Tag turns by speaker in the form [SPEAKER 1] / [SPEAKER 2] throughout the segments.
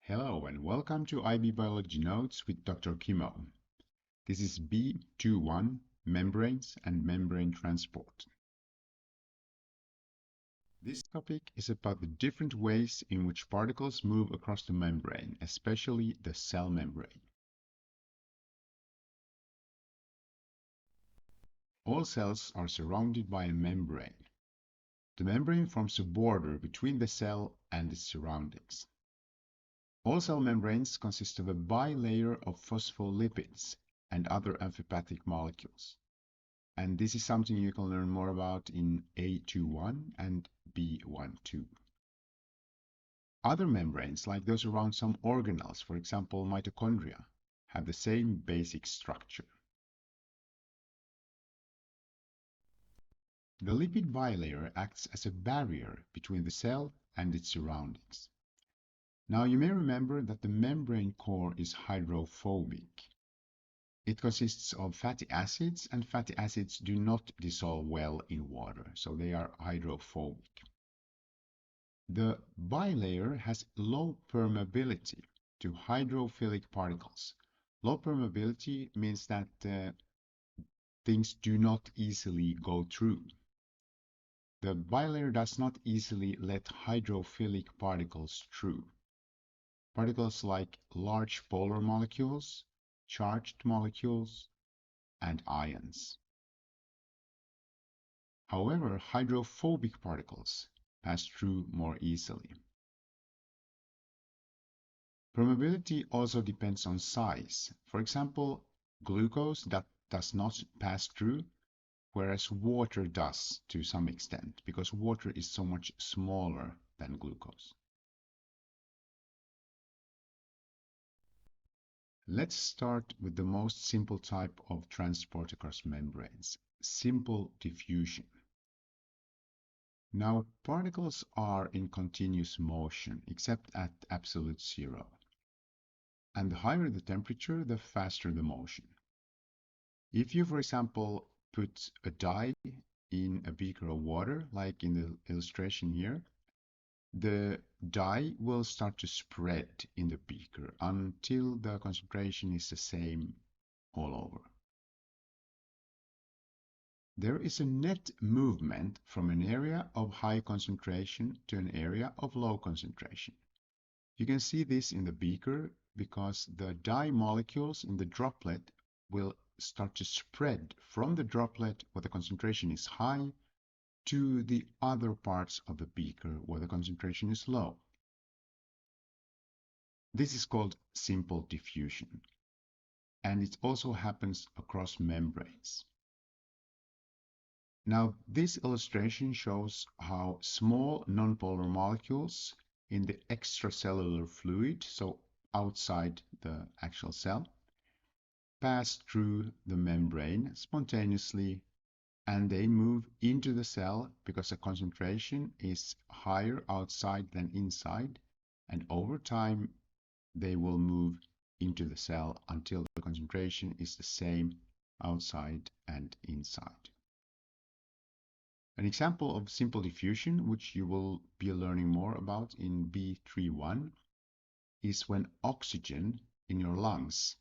[SPEAKER 1] Hello and welcome to IB Biology Notes with Dr. Kimo. This is B2.1 Membranes and Membrane Transport. This topic is about the different ways in which particles move across the membrane, especially the cell membrane. All cells are surrounded by a membrane. The membrane forms a border between the cell and its surroundings. All cell membranes consist of a bilayer of phospholipids and other amphipathic molecules. And this is something you can learn more about in A21 and B12. Other membranes, like those around some organelles, for example mitochondria, have the same basic structure. The lipid bilayer acts as a barrier between the cell and its surroundings. Now you may remember that the membrane core is hydrophobic. It consists of fatty acids, and fatty acids do not dissolve well in water, so they are hydrophobic. The bilayer has low permeability to hydrophilic particles. Low permeability means that things do not easily go through. The bilayer does not easily let hydrophilic particles through. Particles like large polar molecules, charged molecules, and ions. However, hydrophobic particles pass through more easily. Permeability also depends on size. For example, glucose does not pass through, whereas water does to some extent, because water is so much smaller than glucose. Let's start with the most simple type of transport across membranes, simple diffusion. Now, particles are in continuous motion, except at absolute zero. And the higher the temperature, the faster the motion. If you, for example, put a dye in a beaker of water, like in the illustration here, the dye will start to spread in the beaker until the concentration is the same all over. There is a net movement from an area of high concentration to an area of low concentration. You can see this in the beaker because the dye molecules in the droplet will start to spread from the droplet where the concentration is high to the other parts of the beaker where the concentration is low. This is called simple diffusion, and it also happens across membranes. Now, this illustration shows how small nonpolar molecules in the extracellular fluid, so outside the actual cell, pass through the membrane spontaneously, and they move into the cell because the concentration is higher outside than inside, and over time they will move into the cell until the concentration is the same outside and inside. An example of simple diffusion, which you will be learning more about in B31, is when oxygen in your lungs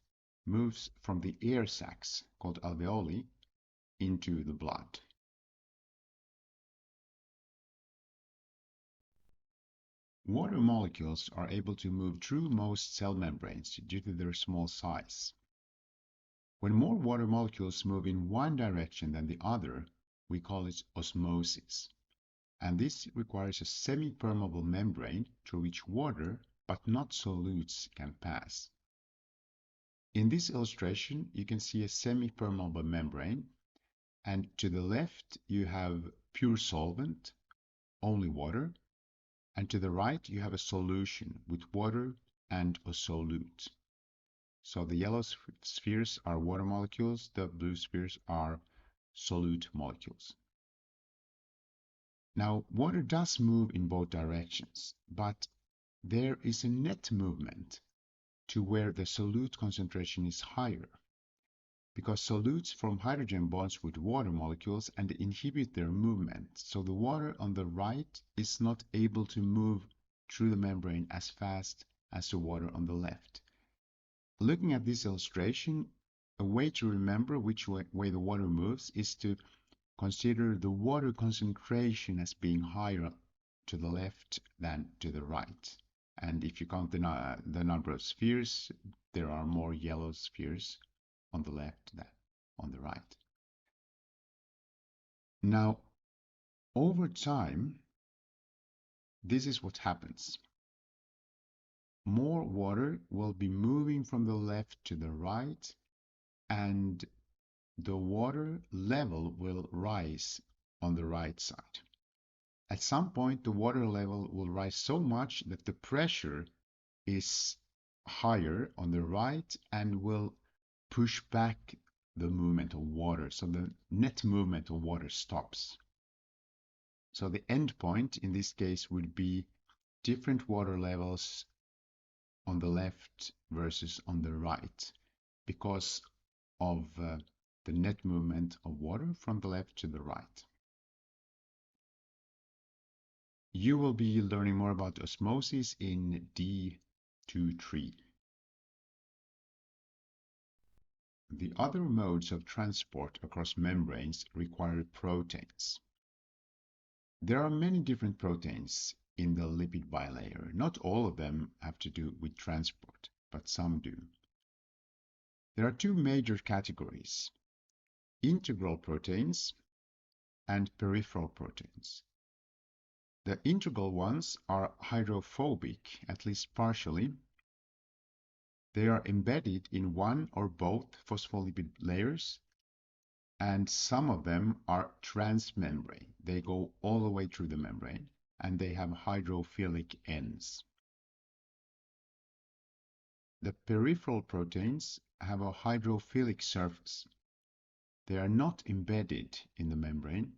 [SPEAKER 1] moves from the air sacs, called alveoli, into the blood. Water molecules are able to move through most cell membranes due to their small size. When more water molecules move in one direction than the other, we call it osmosis. And this requires a semi-permeable membrane through which water, but not solutes, can pass. In this illustration, you can see a semi-permeable membrane, and to the left you have pure solvent, only water, and to the right you have a solution with water and a solute. So the yellow spheres are water molecules, the blue spheres are solute molecules. Now, water does move in both directions, but there is a net movement to where the solute concentration is higher, because solutes form hydrogen bonds with water molecules and inhibit their movement. So the water on the right is not able to move through the membrane as fast as the water on the left. Looking at this illustration, a way to remember which way the water moves is to consider the water concentration as being higher to the left than to the right. And if you count the number of spheres, there are more yellow spheres on the left than on the right. Now, over time, this is what happens. More water will be moving from the left to the right, and the water level will rise on the right side. At some point, the water level will rise so much that the pressure is higher on the right and will push back the movement of water. So the net movement of water stops. So the end point in this case would be different water levels on the left versus on the right because of the net movement of water from the left to the right. You will be learning more about osmosis in D2.3. The other modes of transport across membranes require proteins. There are many different proteins in the lipid bilayer. Not all of them have to do with transport, but some do. There are two major categories: integral proteins and peripheral proteins. The integral ones are hydrophobic, at least partially. They are embedded in one or both phospholipid layers, and some of them are transmembrane. They go all the way through the membrane, and they have hydrophilic ends. The peripheral proteins have a hydrophilic surface. They are not embedded in the membrane,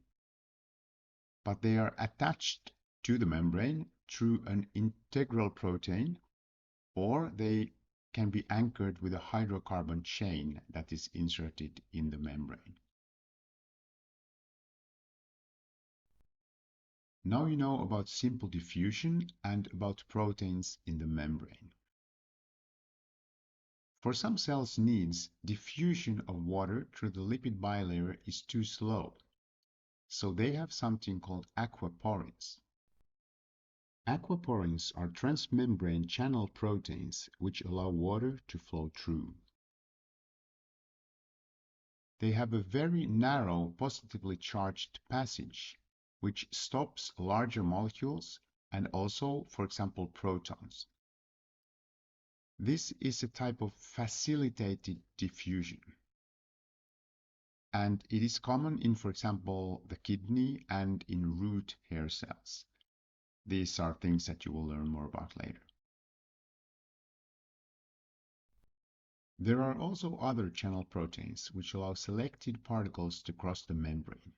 [SPEAKER 1] but they are attached to the membrane through an integral protein, or they can be anchored with a hydrocarbon chain that is inserted in the membrane. Now you know about simple diffusion and about proteins in the membrane. For some cells' needs, diffusion of water through the lipid bilayer is too slow, so they have something called aquaporins. Aquaporins are transmembrane channel proteins which allow water to flow through. They have a very narrow positively charged passage, which stops larger molecules and also, for example, protons. This is a type of facilitated diffusion, and it is common in, for example, the kidney and in root hair cells. These are things that you will learn more about later. There are also other channel proteins which allow selected particles to cross the membrane.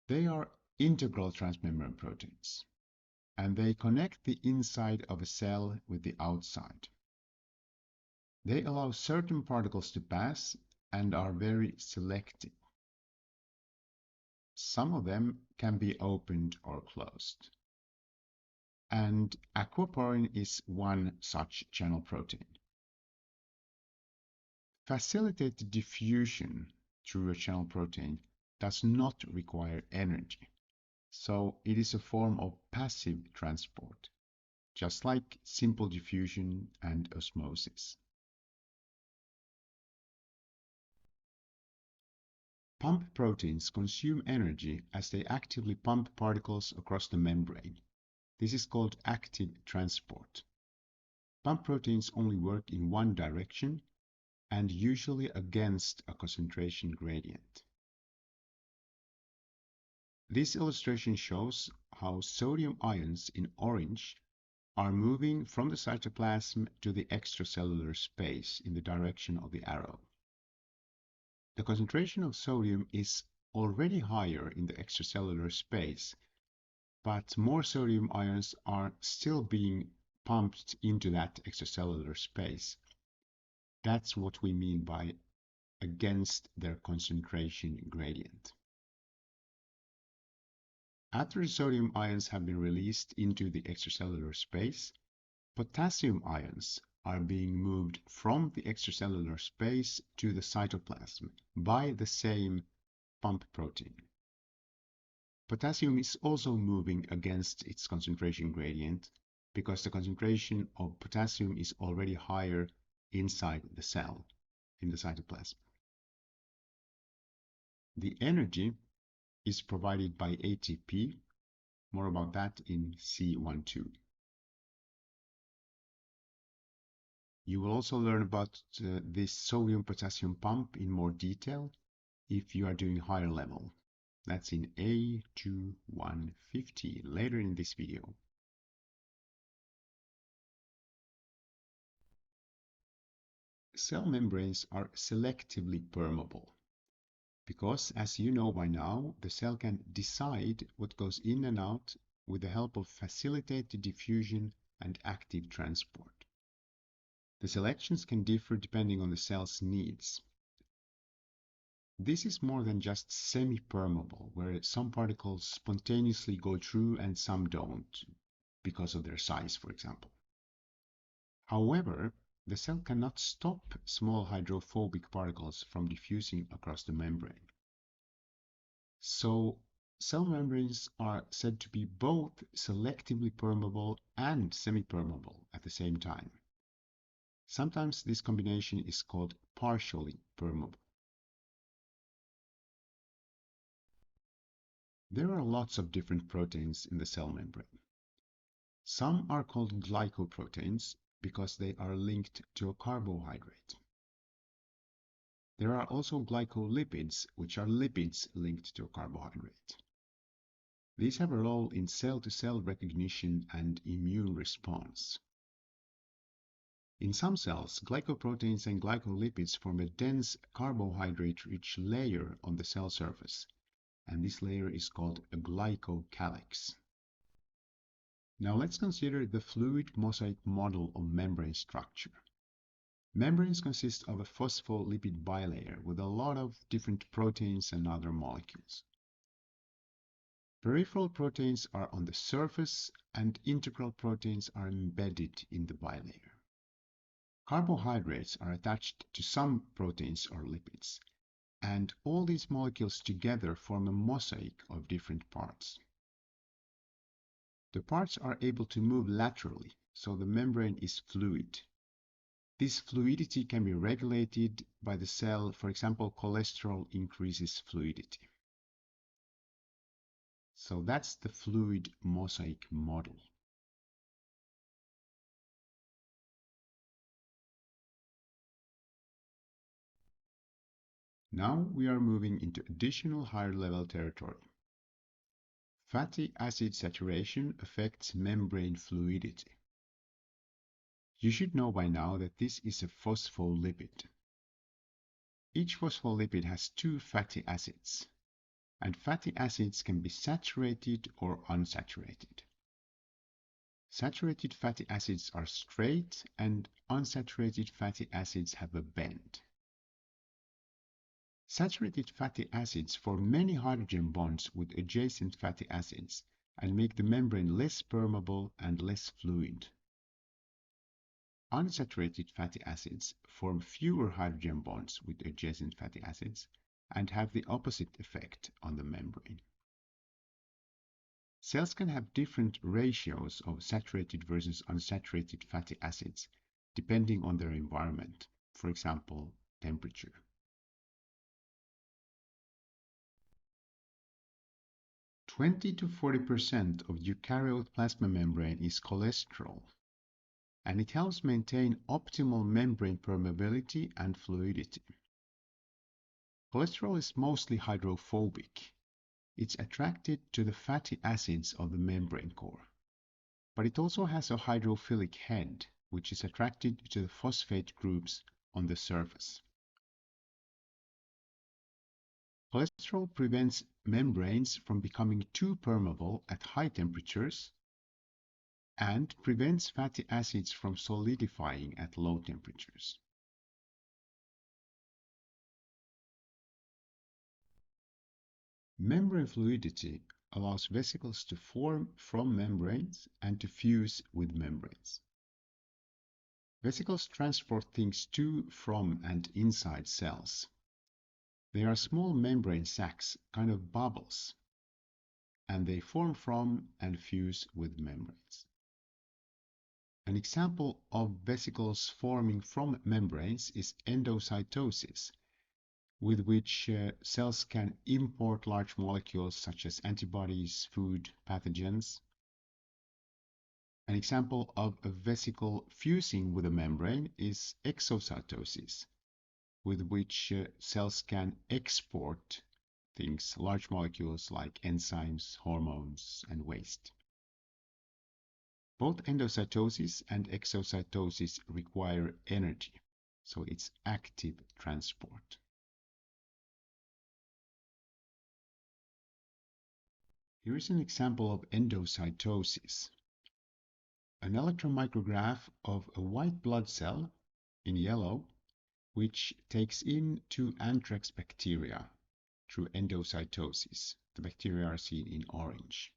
[SPEAKER 1] They are integral transmembrane proteins, and they connect the inside of a cell with the outside. They allow certain particles to pass and are very selective. Some of them can be opened or closed. And aquaporin is one such channel protein. Facilitated diffusion through a channel protein does not require energy, so it is a form of passive transport, just like simple diffusion and osmosis. Pump proteins consume energy as they actively pump particles across the membrane. This is called active transport. Pump proteins only work in one direction and usually against a concentration gradient. This illustration shows how sodium ions in orange are moving from the cytoplasm to the extracellular space in the direction of the arrow. The concentration of sodium is already higher in the extracellular space, but more sodium ions are still being pumped into that extracellular space. That's what we mean by against their concentration gradient. After the sodium ions have been released into the extracellular space, Potassium ions are being moved from the extracellular space to the cytoplasm by the same pump protein. Potassium is also moving against its concentration gradient because the concentration of potassium is already higher inside the cell, in the cytoplasm. The energy is provided by ATP. More about that in C12. You will also learn about this sodium-potassium pump in more detail if you are doing higher level. That's in A2150 later in this video. Cell membranes are selectively permeable because, as you know by now, the cell can decide what goes in and out with the help of facilitated diffusion and active transport. The selections can differ depending on the cell's needs. This is more than just semi-permeable, where some particles spontaneously go through and some don't, because of their size, for example. However, the cell cannot stop small hydrophobic particles from diffusing across the membrane. So, cell membranes are said to be both selectively permeable and semi-permeable at the same time. Sometimes this combination is called partially permeable. There are lots of different proteins in the cell membrane. Some are called glycoproteins because they are linked to a carbohydrate. There are also glycolipids, which are lipids linked to a carbohydrate. These have a role in cell-to-cell recognition and immune response. In some cells, glycoproteins and glycolipids form a dense carbohydrate-rich layer on the cell surface, and this layer is called a glycocalyx. Now let's consider the fluid mosaic model of membrane structure. Membranes consist of a phospholipid bilayer with a lot of different proteins and other molecules. Peripheral proteins are on the surface and integral proteins are embedded in the bilayer. Carbohydrates are attached to some proteins or lipids, and all these molecules together form a mosaic of different parts. The parts are able to move laterally, so the membrane is fluid. This fluidity can be regulated by the cell. For example, cholesterol increases fluidity. So that's the fluid mosaic model. Now we are moving into additional higher level territory. Fatty acid saturation affects membrane fluidity. You should know by now that this is a phospholipid. Each phospholipid has two fatty acids, and fatty acids can be saturated or unsaturated. Saturated fatty acids are straight, and unsaturated fatty acids have a bend. Saturated fatty acids form many hydrogen bonds with adjacent fatty acids and make the membrane less permeable and less fluid. Unsaturated fatty acids form fewer hydrogen bonds with adjacent fatty acids and have the opposite effect on the membrane. Cells can have different ratios of saturated versus unsaturated fatty acids depending on their environment, for example, temperature. 20 to 40% of eukaryote plasma membrane is cholesterol, and it helps maintain optimal membrane permeability and fluidity. Cholesterol is mostly hydrophobic. It's attracted to the fatty acids of the membrane core, but it also has a hydrophilic head, which is attracted to the phosphate groups on the surface. Cholesterol prevents membranes from becoming too permeable at high temperatures and prevents fatty acids from solidifying at low temperatures. Membrane fluidity allows vesicles to form from membranes and to fuse with membranes. Vesicles transport things to, from, and inside cells. They are small membrane sacs, kind of bubbles, and they form from and fuse with membranes. An example of vesicles forming from membranes is endocytosis, with which cells can import large molecules such as antibodies, food, pathogens. An example of a vesicle fusing with a membrane is exocytosis, with which cells can export things, large molecules like enzymes, hormones, and waste. Both endocytosis and exocytosis require energy, so it's active transport. Here is an example of endocytosis. An electron micrograph of a white blood cell in yellow, which takes in two anthrax bacteria through endocytosis. The bacteria are seen in orange.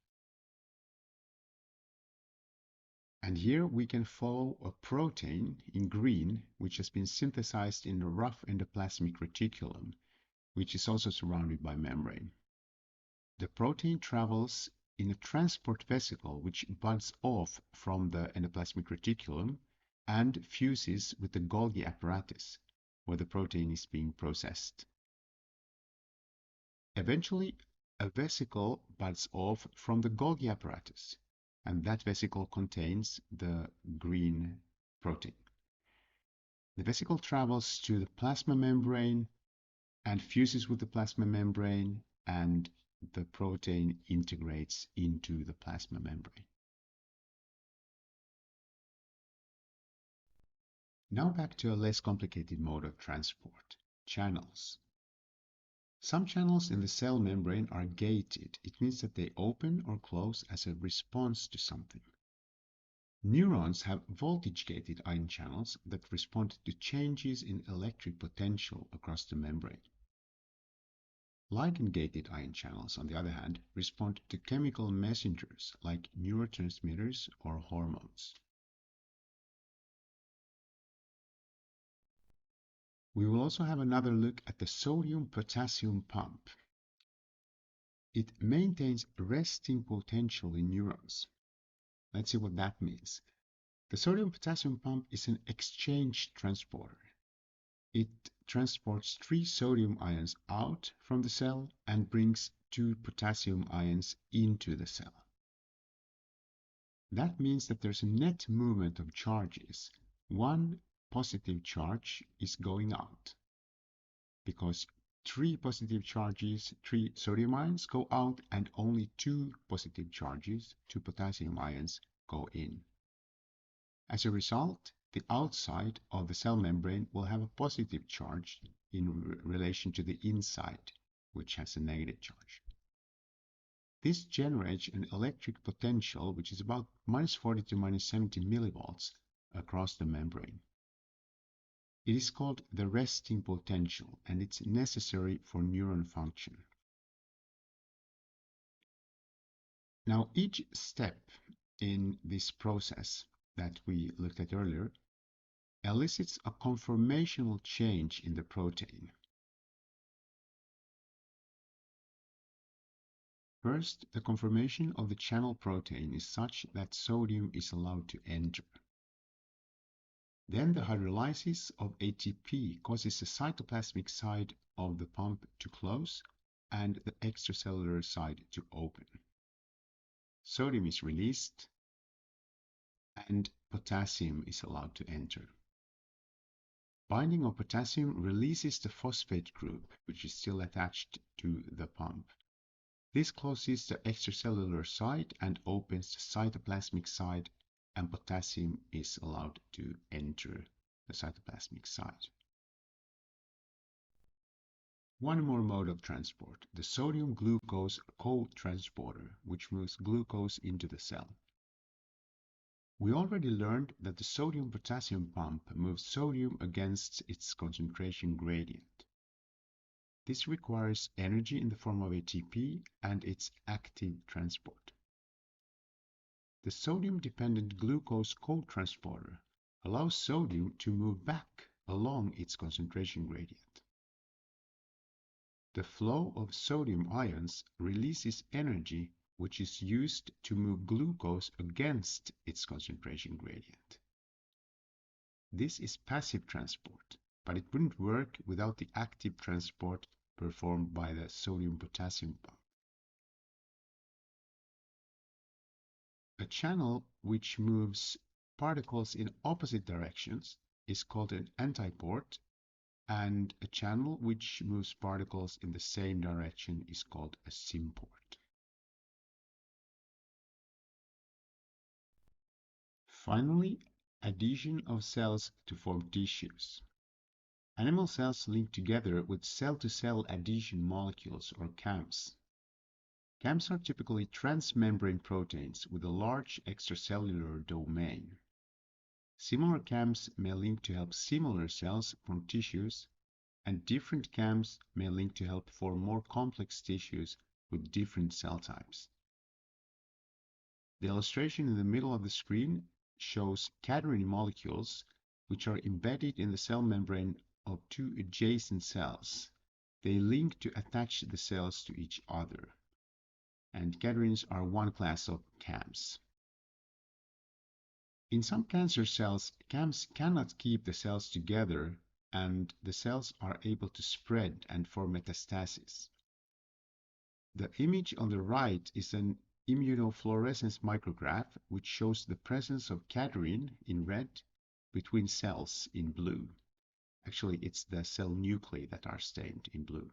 [SPEAKER 1] And here we can follow a protein in green, which has been synthesized in the rough endoplasmic reticulum, which is also surrounded by membrane. The protein travels in a transport vesicle which buds off from the endoplasmic reticulum and fuses with the Golgi apparatus, where the protein is being processed. Eventually, a vesicle buds off from the Golgi apparatus, and that vesicle contains the green protein. The vesicle travels to the plasma membrane and fuses with the plasma membrane, and the protein integrates into the plasma membrane. Now back to a less complicated mode of transport, channels. Some channels in the cell membrane are gated. It means that they open or close as a response to something. Neurons have voltage-gated ion channels that respond to changes in electric potential across the membrane. Ligand-gated ion channels, on the other hand, respond to chemical messengers like neurotransmitters or hormones. We will also have another look at the sodium-potassium pump. It maintains resting potential in neurons. Let's see what that means. The sodium-potassium pump is an exchange transporter. It transports 3 sodium ions out from the cell and brings 2 potassium ions into the cell. That means that there's a net movement of charges. One positive charge is going out because 3 positive charges, 3 sodium ions go out, and only 2 positive charges, 2 potassium ions, go in. As a result, the outside of the cell membrane will have a positive charge in relation to the inside, which has a negative charge. This generates an electric potential which is about -40 to -70 millivolts across the membrane. It is called the resting potential, and it's necessary for neuron function. Now, each step in this process that we looked at earlier elicits a conformational change in the protein. First, the conformation of the channel protein is such that sodium is allowed to enter. Then the hydrolysis of ATP causes the cytoplasmic side of the pump to close and the extracellular side to open. Sodium is released and potassium is allowed to enter. Binding of potassium releases the phosphate group, which is still attached to the pump. This closes the extracellular side and opens the cytoplasmic side, and potassium is allowed to enter the cytoplasmic side. One more mode of transport, the sodium-glucose co-transporter, which moves glucose into the cell. We already learned that the sodium-potassium pump moves sodium against its concentration gradient. This requires energy in the form of ATP and its active transport. The sodium-dependent glucose co-transporter allows sodium to move back along its concentration gradient. The flow of sodium ions releases energy which is used to move glucose against its concentration gradient. This is passive transport, but it wouldn't work without the active transport performed by the sodium-potassium pump. A channel which moves particles in opposite directions is called an antiport, and a channel which moves particles in the same direction is called a symport. Finally, adhesion of cells to form tissues. Animal cells link together with cell-to-cell adhesion molecules, or CAMs. CAMs are typically transmembrane proteins with a large extracellular domain. Similar CAMs may link to help similar cells form tissues, and different CAMs may link to help form more complex tissues with different cell types. The illustration in the middle of the screen shows cadherin molecules which are embedded in the cell membrane of two adjacent cells. They link to attach the cells to each other. And cadherins are one class of CAMs. In some cancer cells, CAMs cannot keep the cells together, and the cells are able to spread and form metastases. The image on the right is an immunofluorescence micrograph which shows the presence of cadherin in red between cells in blue. Actually, it's the cell nuclei that are stained in blue.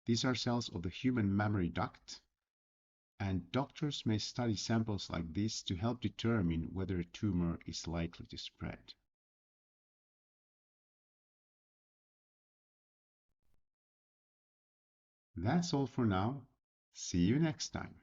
[SPEAKER 1] These are cells of the human mammary duct, and doctors may study samples like this to help determine whether a tumor is likely to spread. That's all for now. See you next time.